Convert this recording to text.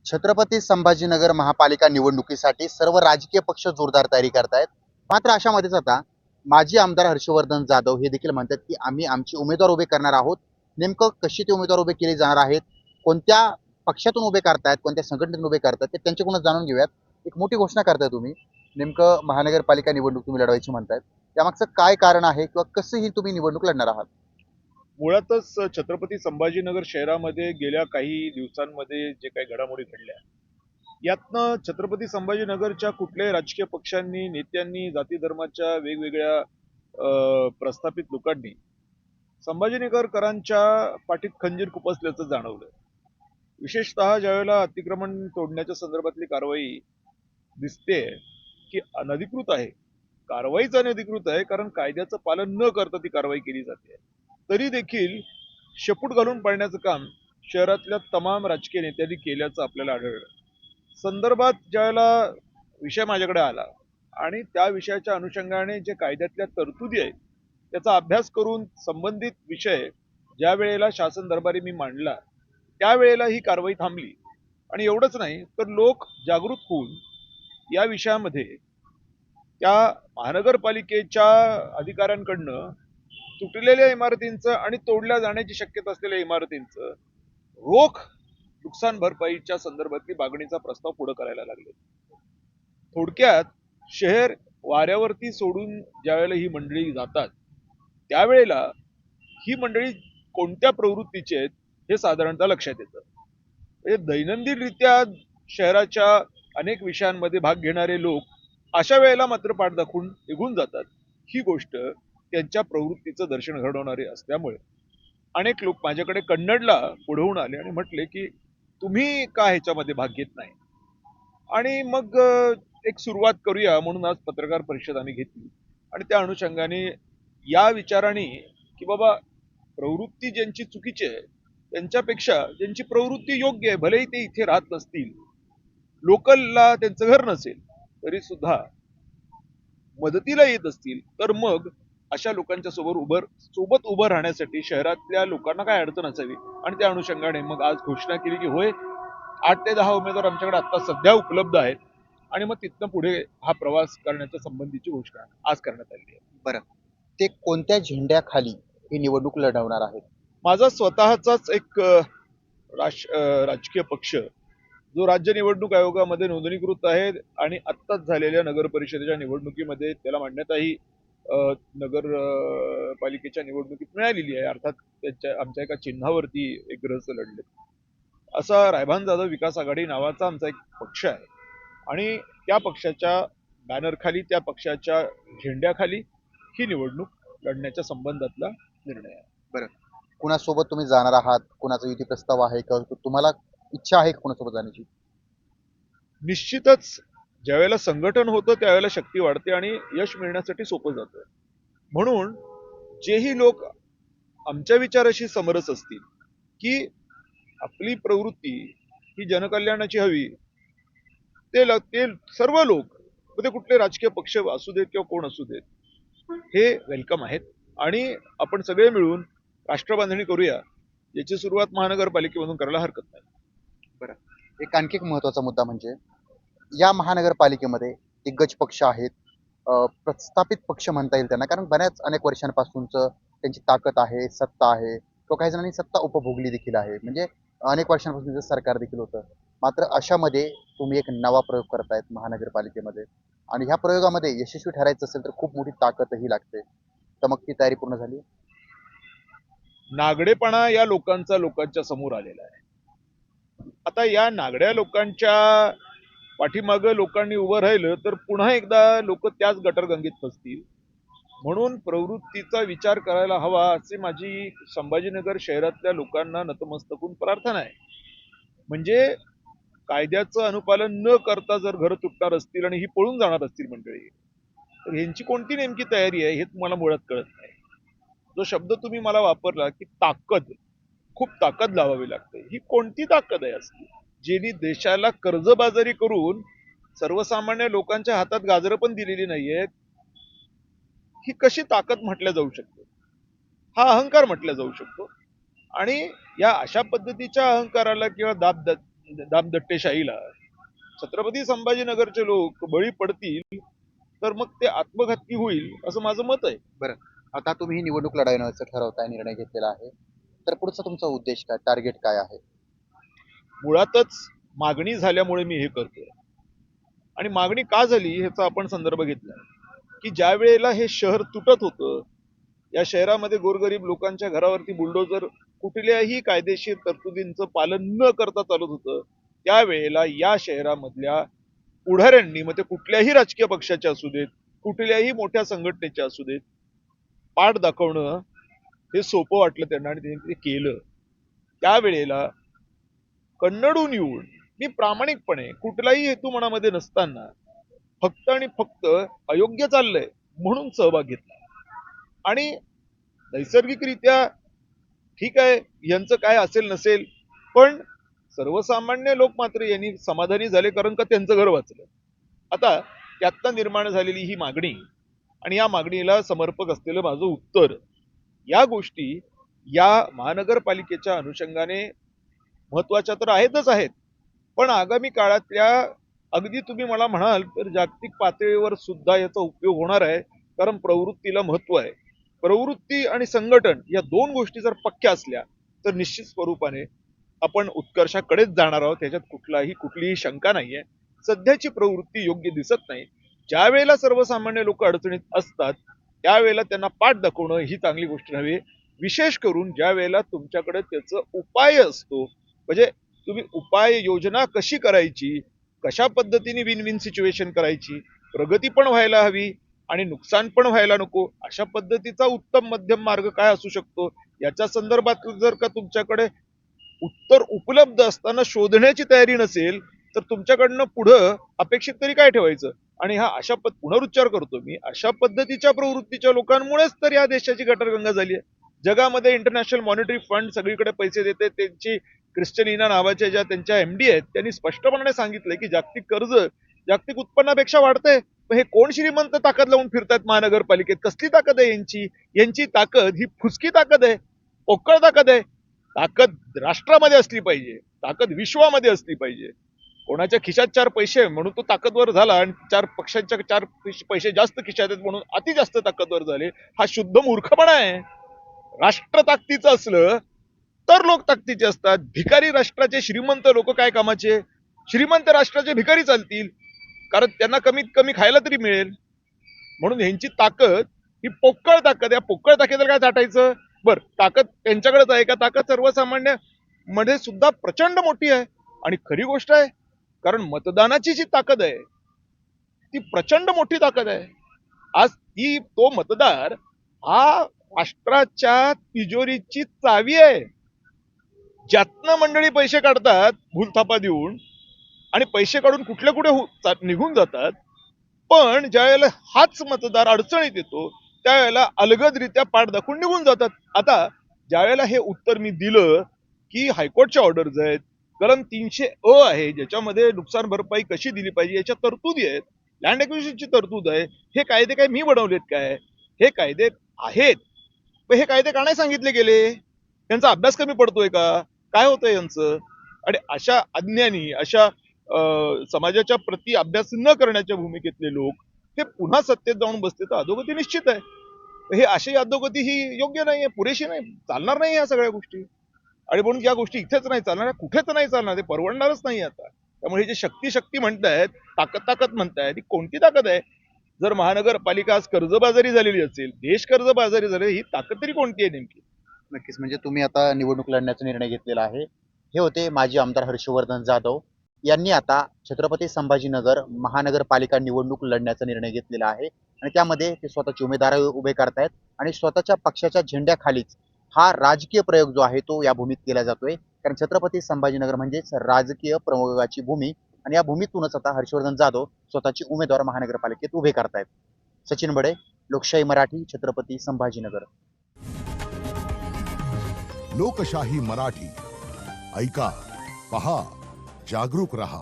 छत्रपती संभाजीनगर महापालिका निवडणुकीसाठी सर्व राजकीय पक्ष जोरदार तयारी करतायत. मात्र अशामध्येच आता माजी आमदार हर्षवर्धन जाधव हे देखील म्हणतात की आम्ही आमचे उमेदवार उभे करणार आहोत. नेमकं कशी ते उमेदवार उभे केले जाणार आहेत, कोणत्या पक्षातून उभे करतायत, कोणत्या संघटनेतून उभे करतात ते त्यांच्याकडून जाणून घेऊयात. एक मोठी घोषणा करताय तुम्ही, नेमकं महानगरपालिका निवडणूक तुम्ही लढवायची म्हणतायत, त्यामागचं काय कारण आहे किंवा कसं ही तुम्ही निवडणूक लढणार आहात? मुळातच छत्रपती संभाजीनगर शहरामध्ये गेल्या काही दिवसांमध्ये जे काही घडामोडी घडल्या यातनं छत्रपती संभाजीनगरच्या कुठल्याही राजकीय पक्षांनी, नेत्यांनी, जाती धर्माच्या वेगवेगळ्या प्रस्थापित लोकांनी संभाजीनगरकरांच्या पाठीत खंजीर खुपसल्याचं जाणवलं. विशेषतः ज्यावेळेला अतिक्रमण तोडण्याच्या संदर्भातली कारवाई दिसते की अनधिकृत आहे, कारवाईच अनधिकृत आहे, कारण कायद्याचं पालन न करता ती कारवाई केली जाते, तरी देखील शेपूट घालून पाळण्याचं काम शहरातल्या तमाम राजकीय नेत्यांनी केल्याचं आपल्याला आढळलं. संदर्भात ज्यावेळेला विषय माझ्याकडे आला आणि त्या विषयाच्या अनुषंगाने जे कायद्यातल्या तरतुदी आहेत त्याचा अभ्यास करून संबंधित विषय ज्या वेळेला शासन दरबारी मी मांडला त्यावेळेला ही कारवाई थांबली. आणि एवढंच नाही तर लोक जागृत होऊन या विषयामध्ये त्या महानगरपालिकेच्या अधिकाऱ्यांकडनं तुटलेल्या इमारतींचं आणि तोडल्या जाण्याची शक्यता असलेल्या इमारतींचं रोख नुकसान भरपाईच्या संदर्भातली मागणीचा प्रस्ताव पुढे करायला लागले. थोडक्यात शहर वाऱ्यावरती सोडून ज्यावेळेला ही मंडळी जातात त्यावेळेला ही मंडळी कोणत्या प्रवृत्तीची आहेत हे साधारणतः लक्षात येतं. म्हणजे दैनंदिनरित्या शहराच्या अनेक विषयांमध्ये भाग घेणारे लोक अशा वेळेला मात्र पाठ दाखवून निघून जातात. ही गोष्ट त्यांच्या प्रवृत्तीचं दर्शन घडवणारी असल्यामुळे अनेक लोक माझ्याकडे कन्नडला पुढवून आले आणि म्हटले की तुम्ही का ह्याच्यामध्ये भाग घेत नाही. आणि मग एक सुरुवात करूया म्हणून आज पत्रकार परिषद आम्ही घेतली आणि त्या अनुषंगाने या विचाराने की बाबा प्रवृत्ती ज्यांची चुकीची आहे त्यांच्यापेक्षा ज्यांची प्रवृत्ती योग्य आहे, भलेही ते इथे राहत नसतील, लोकलला त्यांचं घर नसेल, तरी सुद्धा मदतीला येत असतील, तर मग अशा लोकांच्या सोबत उभं राहण्यासाठी शहरातल्या लोकांना काय अडचण असावी. आणि त्या अनुषंगाने मग आज घोषणा केली की होय, 8 ते 10 उमेदवार आमच्याकडे आता सध्या उपलब्ध आहेत आणि मग तिथनं पुढे हा प्रवास करण्याच्या संबंधीची घोषणा आज करण्यात आली आहे. बरं, ते कोणत्या झेंड्याखाली ही निवडणूक लढवणार आहेत? माझा स्वतःचाच एक राजकीय पक्ष जो राज्य निवडणूक आयोगामध्ये नोंदणीकृत आहे आणि आत्ताच झालेल्या नगर परिषदेच्या निवडणुकीमध्ये त्याला मान्यताही नगर पालिकेच्या निवडणुकीत मिळालेली आहे. अर्थात आमच्या एका चिन्हावरती एक रस लढले. असा रायभान जाधव विकास आघाडी नावाचा आमचा एक पक्ष आहे आणि त्या पक्षाच्या बॅनरखाली, त्या पक्षाच्या झेंड्याखाली ही निवडणूक लढण्याच्या संबंधातला निर्णय आहे. बरं, कुणासोबत तुम्ही जाणार आहात? कुणाचा युती प्रस्ताव आहे का? तुम्हाला इच्छा आहे का कुणासोबत जाण्याची? निश्चितच ज्यावेळेला संघटन होतं त्यावेळेला शक्ती वाढते आणि यश मिळण्यासाठी सोपं जातं. म्हणून जेही लोक आमच्या विचाराशी समरस असतील की आपली प्रवृत्ती ही जनकल्याणाची हवी, ते सर्व लोक, ते कुठले राजकीय पक्ष असू देत किंवा कोण असू देत, हे वेलकम आहेत. आणि आपण सगळे मिळून राष्ट्रबांधणी करूया, याची सुरुवात महानगरपालिकेमधून करायला हरकत नाही. बरं, एक आणखी एक महत्वाचा मुद्दा म्हणजे या महानगरपालिकेमध्ये दिग्गज पक्ष आहेत, प्रस्थापित पक्ष म्हणता येईल त्यांना, कारण बऱ्याच अनेक वर्षांपासूनच त्यांची ताकद आहे, सत्ता आहे, किंवा काही जणांनी सत्ता उपभोगली देखील आहे, म्हणजे अनेक वर्षांपासून त्यांचं सरकार देखील होतं. मात्र अशामध्ये तुम्ही एक नवा प्रयोग करतायत महानगरपालिकेमध्ये, आणि ह्या प्रयोगामध्ये यशस्वी ठरायचं असेल तर खूप मोठी ताकदही लागते. तर मग ती तयारी पूर्ण झाली? नागडेपणा या लोकांच्या समोर आलेला आहे. आता या नागड्या लोकांच्या पाठीमागं लोकांनी उभं राहिलं तर पुन्हा एकदा लोक त्याच गटरगंगेत फसतील. म्हणून प्रवृत्तीचा विचार करायला हवा अशी माझी संभाजीनगर शहरातल्या लोकांना नतमस्तकून प्रार्थना आहे. म्हणजे कायद्याचं अनुपालन न करता जर घर तुटणार असतील आणि ही पळून जाणार असतील मंडळी, तर ह्यांची कोणती नेमकी तयारी आहे हे तुम्हाला मुळात कळत नाही. जो शब्द तुम्ही मला वापरला की ताकद, खूप ताकद लावावी लागते, ही कोणती ताकद आहे असली ज्यांनी देशाला कर्जबाजारी करून सर्वसामान्य लोकांच्या हातात गाजरं पण दिलेली नाहीयेत? ही कशी ताकद म्हटल्या जाऊ शकते? हा अहंकार म्हटल्या जाऊ शकतो. आणि या अशा पद्धतीच्या अहंकाराला किंवा दामदत्तेशाहीला छत्रपती संभाजीनगरचे लोक बळी पडतील तर मग ते आत्मघातकी होईल असं माझं मत आहे. आता तुम्ही ही निवडणूक लढवण्याचा ठरवताय, निर्णय घेतलेला आहे, तर पुढचा तुमचा उद्देश काय, टार्गेट काय आहे? मुळातच मागणी झाल्यामुळे मी हे करतोय. आणि मागणी का झाली ह्याचा आपण संदर्भ घेतला की ज्या वेळेला हे शहर तुटत होतं, या शहरामध्ये गोरगरीब लोकांच्या घरावरती बुलडोजर कुठल्याही कायदेशीर तरतुदींचं पालन न करता चालत होतं, त्यावेळेला या शहरामधल्या पुढाऱ्यांनी, मग ते कुठल्याही राजकीय पक्षाचे असू देत, कुठल्याही मोठ्या संघटनेचे असू देत, पाठ दाखवणं हे सोपं वाटलं त्यांना आणि त्यांनी ते केलं. त्यावेळेला कन्नडून येऊन मी प्रामाणिकपणे कुठलाही हेतू मनामध्ये नसताना फक्त आणि फक्त अयोग्य चाललंय म्हणून सहभाग घेतला. आणि नैसर्गिकरित्या ठीक आहे, यांचं काय असेल नसेल, पण सर्वसामान्य लोक मात्र यांनी समाधानी झाले कारण का त्यांचं घर वाचलं. आता त्यातनं निर्माण झालेली ही मागणी आणि या मागणीला समर्पक असलेलं माझं उत्तर, या गोष्टी या महानगरपालिकेच्या अनुषंगाने महत्वाच्या तर आहेतच आहेत, पण आगामी काळातल्या अगदी तुम्ही मला म्हणाल तर जागतिक पातळीवर सुद्धा याचा उपयोग होणार आहे. कारण प्रवृत्तीला महत्व आहे. प्रवृत्ती आणि संघटन या दोन गोष्टी जर पक्क्या असल्या तर निश्चित स्वरूपाने आपण उत्कर्षाकडेच जाणार आहोत, त्याच्यात कुठलीही शंका नाहीये. सध्याची प्रवृत्ती योग्य दिसत नाही. ज्या वेळेला सर्वसामान्य लोक अडचणीत असतात त्यावेळेला त्यांना पाठ दाखवणं ही चांगली गोष्ट नव्हे. विशेष करून ज्या वेळेला तुमच्याकडे त्याचा उपाय असतो, म्हणजे तुम्ही उपाय योजना कशी करायची, कशा पद्धतीने विन विन सिच्युएशन करायची, प्रगती पण व्हायला हवी आणि नुकसान पण व्हायला नको, अशा पद्धतीचा उत्तम मध्यम मार्ग काय असू शकतो याच्या संदर्भात जर का तुमच्याकडे उत्तर उपलब्ध असताना शोधण्याची तयारी नसेल तर तुमच्याकडनं पुढं अपेक्षित तरी काय ठेवायचं. आणि हा पुनरुच्चार करतो मी, अशा पद्धतीच्या प्रवृत्तीच्या लोकांमुळेच तर या देशाची गटरगंगा झाली आहे. जगामध्ये इंटरनॅशनल मॉनिटरी फंड सगळीकडे पैसे देते. त्यांची क्रिस्टलिना नावाच्या ज्या त्यांच्या एमडी आहेत त्यांनी स्पष्टपणे सांगितलंय की जागतिक कर्ज जागतिक उत्पन्नापेक्षा वाढतंय. हे कोण श्रीमंत ताकद लावून फिरतात महानगरपालिकेत? कसली ताकद आहे यांची? यांची ताकद ही फुसकी ताकद आहे, पोकळ ताकद आहे. ताकद राष्ट्रामध्ये असली पाहिजे, ताकद विश्वामध्ये असली पाहिजे. कोणाच्या खिशात चार पैसे म्हणून तो ताकदवर झाला आणि चार पक्षांच्या चार पैसे जास्त खिशात आहेत म्हणून अति जास्त ताकदवर झाले, हा शुद्ध मूर्खपणा आहे. राष्ट्र ताकदीचं असलं तर लोक ताकदीचे असतात. भिकारी राष्ट्राचे श्रीमंत लोक काय कामाचे? श्रीमंत राष्ट्राचे भिकारी चालतील कारण त्यांना कमीत कमी खायला तरी मिळेल. म्हणून ह्यांची ताकद ही पोकळ ताकद आहे. पोकळ ताकदीला काय चाटायचं? बर, ताकद त्यांच्याकडेच आहे का? ताकद सर्वसामान्य मध्ये सुद्धा प्रचंड मोठी आहे. आणि खरी गोष्ट आहे, कारण मतदानाची जी ताकद आहे ती प्रचंड मोठी ताकद आहे. आज तो मतदार हा राष्ट्राच्या तिजोरीची चावी आहे, ज्यातनं मंडळी पैसे काढतात भूलथापा देऊन आणि पैसे काढून कुठल्या कुठे निघून जातात. पण ज्या वेळेला हाच मतदार अडचणीत येतो त्यावेळेला अलगदरित्या पाठ दाखवून निघून जातात. आता ज्या वेळेला हे उत्तर मी दिलं की हायकोर्टच्या ऑर्डर्स आहेत, कलम 300 आहे ज्याच्यामध्ये नुकसान भरपाई कशी दिली पाहिजे याच्या तरतुदी आहेत, लँड एक्विजिशनची तरतूद आहे. हे कायदे काय मी बनवलेत काय? हे कायदे आहेत. पण हे कायदे का नाही सांगितले गेले? यांचा अभ्यास कमी पडतोय का? काय होतंय यांचं? आणि अशा अज्ञानी, अशा समाजाच्या प्रति अभ्यास न करण्याच्या भूमिकेतले लोक हे पुन्हा सत्तेत जाऊन बसते तर अधोगती निश्चित आहे. हे अशी अधोगती ही योग्य नाहीये, पुरेशी नाही, चालणार नाही या सगळ्या गोष्टी. आणि म्हणून या गोष्टी इथेच नाही चालणार, कुठेच नाही चालणार, ते परवडणारच नाही आता. त्यामुळे हे जे शक्ती शक्ती म्हणतायत, ताकद ताकद म्हणतायत, ही कोणती ताकद आहे? जर महानगरपालिका आज कर्जबाजारी झालेली असेल, देश कर्जबाजारी झाले, ही ताकद तरी कोणती आहे नेमकी? नक्कीच, म्हणजे तुम्ही आता निवडणूक लढण्याचा निर्णय घेतलेला आहे. हे होते माजी आमदार हर्षवर्धन जाधव. यांनी आता छत्रपती संभाजीनगर महानगरपालिका निवडणूक लढण्याचा निर्णय घेतलेला आहे आणि त्यामध्ये ते स्वतःचे उमेदवार उभे करतायत आणि स्वतःच्या पक्षाच्या झेंड्याखालीच हा राजकीय प्रयोग जो आहे तो या भूमीत केला जातोय. कारण छत्रपती संभाजीनगर म्हणजेच राजकीय प्रयोगाची भूमी आणि या भूमीतूनच आता हर्षवर्धन जाधव स्वतःचे उमेदवार महानगरपालिकेत उभे करतायत. सचिन बडे, लोकशाही मराठी, छत्रपती संभाजीनगर. लोकशाही मराठी ऐका, पहा, जागरूक रहा.